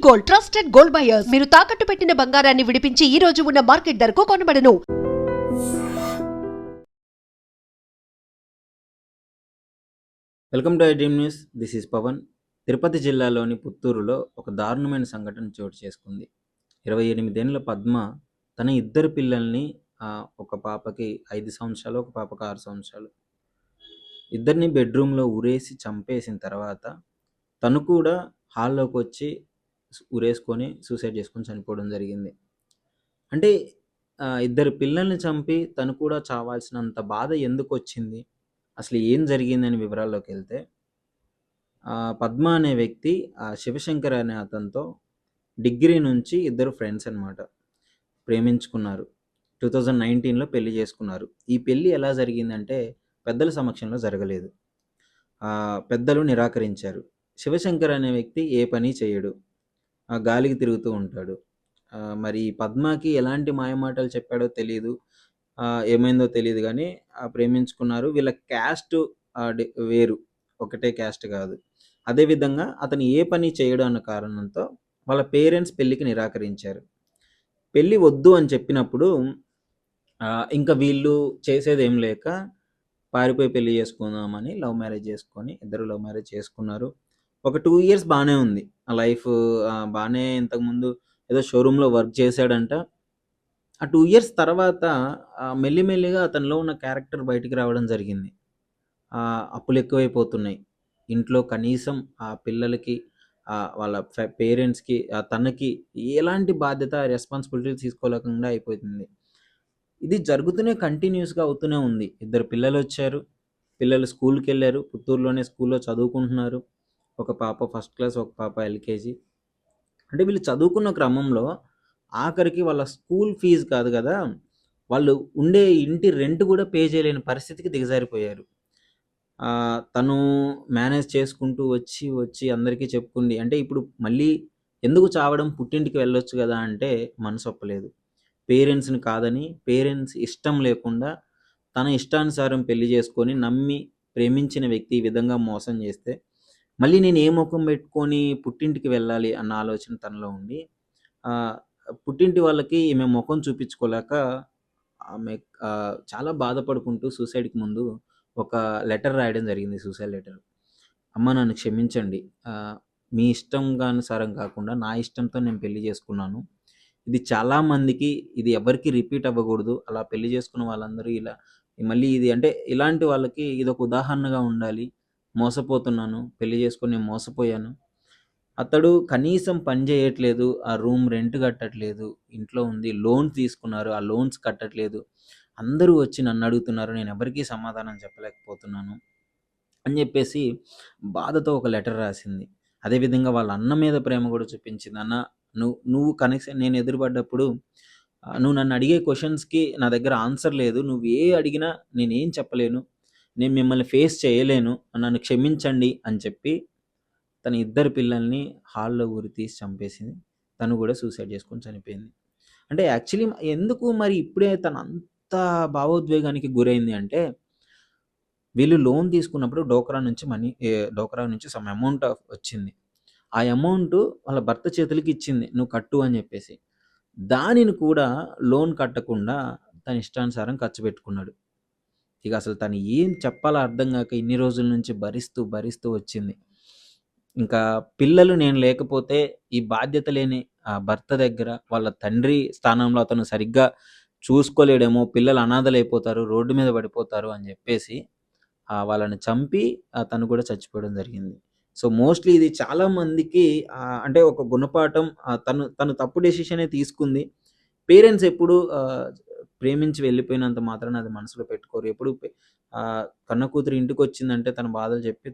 Gold, trusted gold buyers. మీరు తాకట్టు పెట్టిన బంగారాన్ని విడిపించి ఈ రోజు ఉన్న మార్కెట్ ధరకు కొనబడను. Welcome to Dream News. This is Pavan. Tirupati జిల్లాలోని పుత్తూరులో ఒక దారుణమైన సంఘటన చోటు చేసుకుంది. 28 ఏళ్ల పద్మ తన ఇద్దరు పిల్లల్ని, ఒక పాపకి 5 సంవత్సరాలు, ఒక పాపకి 6 సంవత్సరాలు, ఇద్దరిని బెడ్రూమ్లో ఉరేసి చంపేసిన తర్వాత తను కూడా హాల్లోకి వచ్చి ఉరేసుకొని సూసైడ్ చేసుకొని చనిపోవడం జరిగింది. అంటే ఇద్దరు పిల్లల్ని చంపి తను కూడా చావాల్సినంత బాధ ఎందుకు వచ్చింది, అసలు ఏం జరిగిందని వివరాల్లోకి వెళ్తే, పద్మ అనే వ్యక్తి శివశంకర్ అనే అతనితో డిగ్రీ నుంచి ఇద్దరు ఫ్రెండ్స్ అనమాట, ప్రేమించుకున్నారు. 2019లో పెళ్లి చేసుకున్నారు. ఈ పెళ్ళి ఎలా జరిగిందంటే పెద్దల సమక్షంలో జరగలేదు. పెద్దలు నిరాకరించారు. శివశంకర్ అనే వ్యక్తి ఏ పని చేయడు, గాలికి తిరుగుతూ ఉంటాడు. మరి పద్మకి ఎలాంటి మాయమాటలు చెప్పాడో తెలియదు, ఏమైందో తెలియదు, కానీ ప్రేమించుకున్నారు. వీళ్ళ క్యాస్ట్ వేరు, ఒకటే క్యాస్ట్ కాదు. అదేవిధంగా అతను ఏ పని చేయడం అన్న కారణంతో వాళ్ళ పేరెంట్స్ పెళ్ళికి నిరాకరించారు. పెళ్ళి వద్దు అని చెప్పినప్పుడు ఇంకా వీళ్ళు చేసేది ఏం లేక పారిపోయి పెళ్లి చేసుకుందామని లవ్ మ్యారేజ్ చేసుకొని, ఇద్దరు లవ్ మ్యారేజ్ చేసుకున్నారు. ఒక 2 years బాగానే ఉంది ఆ లైఫ్. బాగానే, ఇంతకుముందు ఏదో షోరూంలో వర్క్ చేశాడంట. ఆ 2 years తర్వాత మెల్లిమెల్లిగా అతనిలో ఉన్న క్యారెక్టర్ బయటికి రావడం జరిగింది. అప్పులు ఎక్కువైపోతున్నాయి ఇంట్లో. కనీసం ఆ పిల్లలకి, వాళ్ళ పేరెంట్స్కి, తనకి ఎలాంటి బాధ్యత, రెస్పాన్సిబిలిటీ తీసుకోలేకుండా అయిపోతుంది. ఇది జరుగుతూనే కంటిన్యూస్గా అవుతూనే ఉంది. ఇద్దరు పిల్లలు వచ్చారు, పిల్లలు స్కూల్కి వెళ్ళారు, పుత్తూరులోనే స్కూల్లో చదువుకుంటున్నారు. ఒక పాప ఫస్ట్ క్లాస్, ఒక పాప ఎల్కేజీ. అంటే వీళ్ళు చదువుకున్న క్రమంలో ఆఖరికి వాళ్ళ స్కూల్ ఫీజు కాదు కదా, వాళ్ళు ఉండే ఇంటి రెంట్ కూడా పే చేయలేని పరిస్థితికి దిగజారిపోయారు. తను మేనేజ్ చేసుకుంటూ వచ్చి వచ్చి అందరికీ చెప్పుకుంది. అంటే ఇప్పుడు మళ్ళీ ఎందుకు చావడం, పుట్టింటికి వెళ్ళొచ్చు కదా అంటే మనసు ఒప్పలేదు. పేరెంట్స్ని కాదని, పేరెంట్స్ ఇష్టం లేకుండా తన ఇష్టానుసారం పెళ్లి చేసుకొని నమ్మి ప్రేమించిన వ్యక్తి ఈ విధంగా మోసం చేస్తే మళ్ళీ నేను ఏ ముఖం పెట్టుకొని పుట్టింటికి వెళ్ళాలి అన్న ఆలోచన తనలో ఉండి, పుట్టింటి వాళ్ళకి ఈమె ముఖం చూపించుకోలేక ఆమె చాలా బాధపడుకుంటూ సూసైడ్కి ముందు ఒక లెటర్ రాయడం జరిగింది, సూసైడ్ లెటర్. అమ్మ, నన్ను క్షమించండి, మీ ఇష్టంగానుసారం కాకుండా నా ఇష్టంతో నేను పెళ్లి చేసుకున్నాను. ఇది చాలామందికి, ఇది ఎవరికి రిపీట్ అవ్వకూడదు. అలా పెళ్లి చేసుకున్న వాళ్ళందరూ ఇలా మళ్ళీ ఇది, అంటే ఇలాంటి వాళ్ళకి ఇది ఒక ఉదాహరణగా ఉండాలి. మోసపోతున్నాను, పెళ్లి చేసుకొని నేను మోసపోయాను. అతడు కనీసం పని చేయట్లేదు, ఆ రూమ్ రెంట్ కట్టట్లేదు, ఇంట్లో ఉంది, లోన్ తీసుకున్నారు, ఆ లోన్స్ కట్టట్లేదు. అందరూ వచ్చి నన్ను అడుగుతున్నారు, నేను ఎవరికీ సమాధానం చెప్పలేకపోతున్నాను అని చెప్పేసి బాధతో ఒక లెటర్ రాసింది. అదేవిధంగా వాళ్ళ అన్న మీద ప్రేమ కూడా చూపించింది. అన్న, నువ్వు కనీసం నేను ఎదురుపడ్డప్పుడు నువ్వు నన్ను అడిగే క్వశ్చన్స్కి నా దగ్గర ఆన్సర్ లేదు, నువ్వు ఏ అడిగినా నేనేం చెప్పలేను, నేను మిమ్మల్ని ఫేస్ చేయలేను, నన్ను క్షమించండి అని చెప్పి తన ఇద్దరు పిల్లల్ని హాల్లో ఊరి తీసి చంపేసింది. తను కూడా సూసైడ్ చేసుకొని చనిపోయింది. అంటే యాక్చువల్లీ ఎందుకు మరి ఇప్పుడే తను అంత భావోద్వేగానికి గురైంది అంటే, వీళ్ళు లోన్ తీసుకున్నప్పుడు డోక్రా నుంచి సమ్ అమౌంట్ వచ్చింది. ఆ అమౌంట్ వాళ్ళ భర్త చేతులకి ఇచ్చింది, నువ్వు కట్టు అని చెప్పేసి. దానిని కూడా లోన్ కట్టకుండా తన ఇష్టానుసారం ఖర్చు పెట్టుకున్నాడు. ఇక అసలు తను ఏం చెప్పాలో అర్థం కాక ఇన్ని రోజుల నుంచి భరిస్తూ భరిస్తూ వచ్చింది. ఇంకా పిల్లలు నేను లేకపోతే ఈ బాధ్యత లేని భర్త దగ్గర వాళ్ళ తండ్రి స్థానంలో అతను సరిగ్గా చూసుకోలేడేమో, పిల్లలు అనాథలైపోతారు, రోడ్డు మీద పడిపోతారు అని చెప్పేసి వాళ్ళని చంపి తను కూడా చచ్చిపోవడం జరిగింది. సో మోస్ట్లీ ఇది చాలామందికి అంటే ఒక గుణపాఠం. తను తప్పు డెసిషనే తీసుకుంది. పేరెంట్స్ ఎప్పుడు ప్రేమించి వెళ్ళిపోయినంత మాత్రాన అది మనసులో పెట్టుకోరు. ఎప్పుడు కన్న కూతురు ఇంటికి వచ్చిందంటే తన బాధలు చెప్పి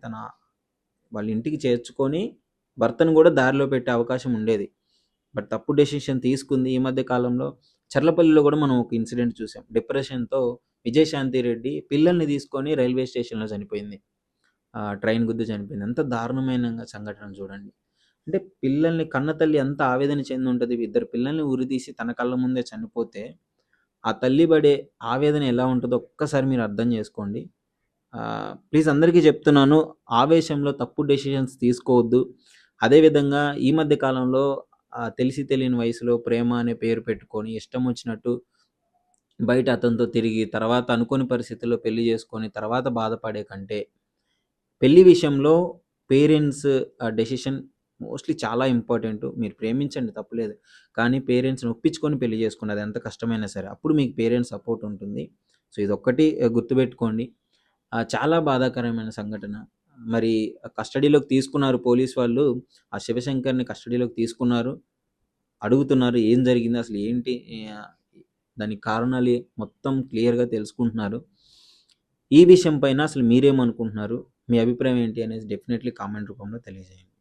వాళ్ళ ఇంటికి చేర్చుకొని భర్తను కూడా దారిలో పెట్టే అవకాశం ఉండేది. బట్ తప్పు డెసిషన్ తీసుకుంది. ఈ మధ్య కాలంలో చర్లపల్లిలో కూడా మనం ఒక ఇన్సిడెంట్ చూసాం. డిప్రెషన్తో విజయశాంతి రెడ్డి పిల్లల్ని తీసుకొని రైల్వే స్టేషన్లో చనిపోయింది, ట్రైన్ గుద్ది చనిపోయింది. ఎంత దారుణమైన సంఘటన చూడండి. అంటే పిల్లల్ని, కన్న తల్లి ఎంత ఆవేదన చెంది ఉంటుంది. ఇద్దరు పిల్లల్ని ఉరితీసి తన కళ్ళ ముందే చనిపోతే ఆ తల్లి పడే ఆవేదన ఎలా ఉంటుందో ఒక్కసారి మీరు అర్థం చేసుకోండి. ప్లీజ్ అందరికీ చెప్తున్నాను, ఆవేశంలో తప్పు డెసిషన్స్ తీసుకోవద్దు. అదేవిధంగా ఈ మధ్య కాలంలో తెలిసి తెలియని వయసులో ప్రేమ అనే పేరు పెట్టుకొని ఇష్టం వచ్చినట్టు బయట అతనితో తిరిగి తర్వాత అనుకోని పరిస్థితుల్లో పెళ్లి చేసుకొని తర్వాత బాధపడే కంటే పెళ్లి విషయంలో పేరెంట్స్ డెసిషన్ మోస్ట్‌లీ చాలా ఇంపార్టెంటు. మీరు ప్రేమించండి తప్పులేదు. కానీ పేరెంట్స్‌ని ఒప్పించుకొని పెళ్లి చేసుకోండి. అది ఎంత కష్టమైనా సరే. అప్పుడు మీకు పేరెంట్స్ సపోర్ట్ ఉంటుంది. సో, ఇదొక్కటి గుర్తుపెట్టుకోండి. చాలా బాధాకరమైన సంఘటన. మరి కస్టడీలోకి తీసుకున్నారు పోలీస్ వాళ్ళు. ఆ శివశంకర్‌ని కస్టడీలోకి తీసుకున్నారు. అడుగుతున్నారు ఏం జరిగింది? అసలు ఏంటి? దానికి కారణాలు మొత్తం క్లియర్‌గా తెలుసుకుంటున్నారు. ఈ విషయం పైన అసలు మీరేమనుకుంటున్నారు? మీ అభిప్రాయం ఏంటి అనేది డెఫినెట్‌లీ కామెంట్ రూపంలో తెలియజేయండి.